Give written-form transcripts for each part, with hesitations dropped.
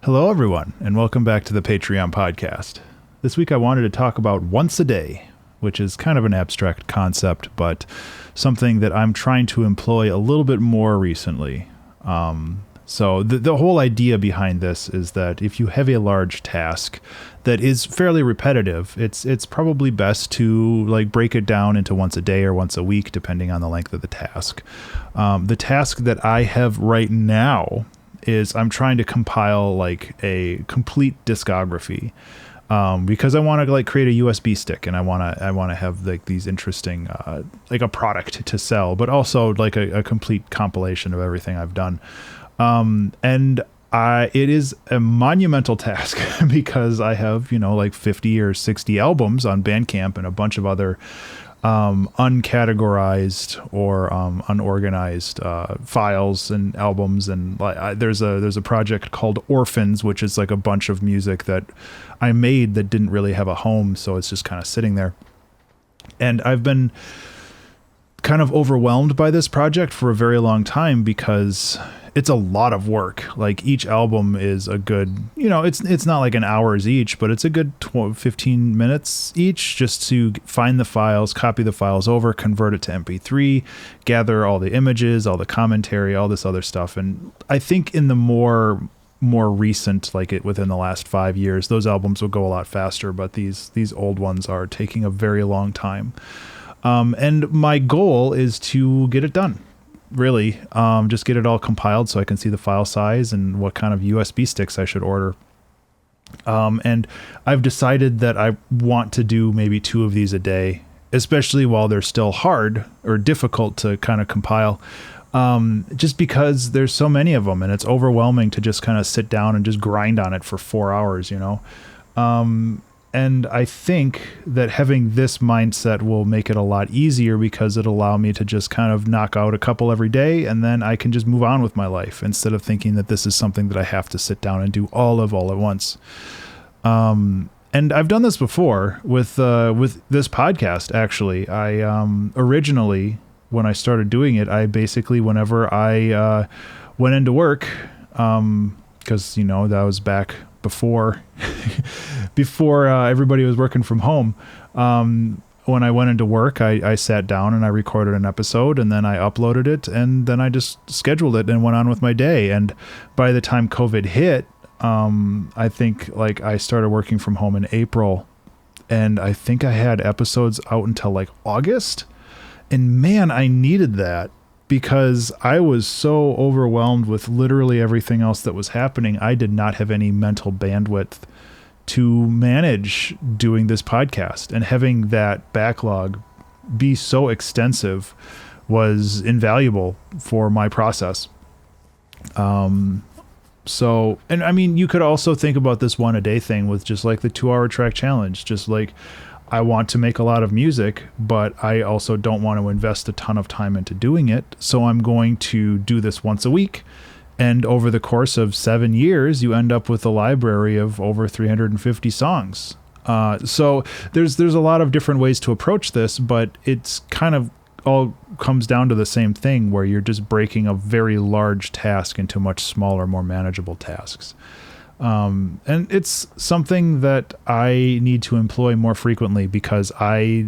Hello, everyone, and welcome back to the Patreon podcast. This week I wanted to talk about once a day, which is kind of an abstract concept, but something that I'm trying to employ a little bit more recently. So the whole idea behind this is that if you have a large task that is fairly repetitive, it's probably best to break it down into once a day or once a week, depending on the length of the task. The task that I have right now is I'm trying to compile a complete discography, because I want to create a USB stick, and I want to have these interesting a product to sell, but also a complete compilation of everything I've done. It is a monumental task because I have 50 or 60 albums on Bandcamp and a bunch of other uncategorized or unorganized files and albums, and there's a project called Orphans, which is a bunch of music that I made that didn't really have a home, so it's just kind of sitting there. And I've been kind of overwhelmed by this project for a very long time because it's a lot of work. Each album is a good, it's not an hours each, but it's a good 15 minutes each just to find the files, copy the files over, convert it to MP3, gather all the images, all the commentary, all this other stuff. And I think in the more recent, within the last 5 years, those albums will go a lot faster, but these old ones are taking a very long time. And my goal is to get it done. Really, just get it all compiled so I can see the file size and what kind of USB sticks I should order. And I've decided that I want to do maybe 2 of these a day, especially while they're still hard or difficult to kind of compile, just because there's so many of them and it's overwhelming to just kind of sit down and just grind on it for 4 hours, And I think that having this mindset will make it a lot easier because it'll allow me to just kind of knock out a couple every day, and then I can just move on with my life instead of thinking that this is something that I have to sit down and do all at once. And I've done this before with this podcast. Actually, I originally, when I started doing it, I basically, whenever I went into work, because that was back before everybody was working from home. When I went into work, I sat down and I recorded an episode, and then I uploaded it, and then I just scheduled it and went on with my day. And by the time COVID hit, I think I started working from home in April, and I think I had episodes out until August. And man, I needed that, because I was so overwhelmed with literally everything else that was happening. I did not have any mental bandwidth to manage doing this podcast, and having that backlog be so extensive was invaluable for my process. So, and I mean, you could also think about this one a day thing with just the 2-hour track challenge. Just I want to make a lot of music, but I also don't want to invest a ton of time into doing it. So I'm going to do this once a week. And over the course of 7 years, you end up with a library of over 350 songs. So there's a lot of different ways to approach this, but it's kind of all comes down to the same thing, where you're just breaking a very large task into much smaller, more manageable tasks. And it's something that I need to employ more frequently, because I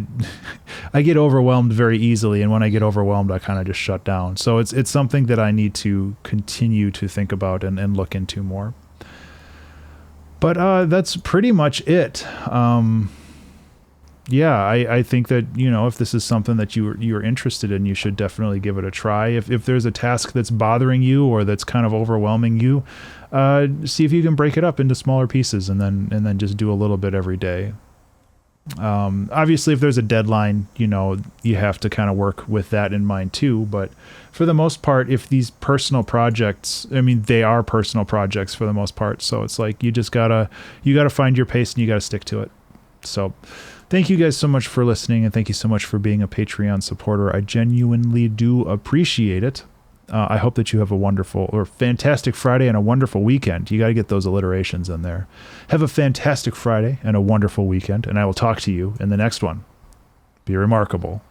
get overwhelmed very easily. And when I get overwhelmed, I kind of just shut down. So it's something that I need to continue to think about and look into more. But, that's pretty much it. Yeah, I think that, if this is something that you're interested in, you should definitely give it a try. If there's a task that's bothering you or that's kind of overwhelming you, see if you can break it up into smaller pieces and then just do a little bit every day. Obviously, if there's a deadline, you have to kind of work with that in mind too. But for the most part, if these personal projects, I mean, they are personal projects for the most part. So it's you gotta find your pace and you gotta stick to it. So thank you guys so much for listening, and thank you so much for being a Patreon supporter. I genuinely do appreciate it. I hope that you have a wonderful or fantastic Friday and a wonderful weekend. You got to get those alliterations in there. Have a fantastic Friday and a wonderful weekend, and I will talk to you in the next one. Be remarkable.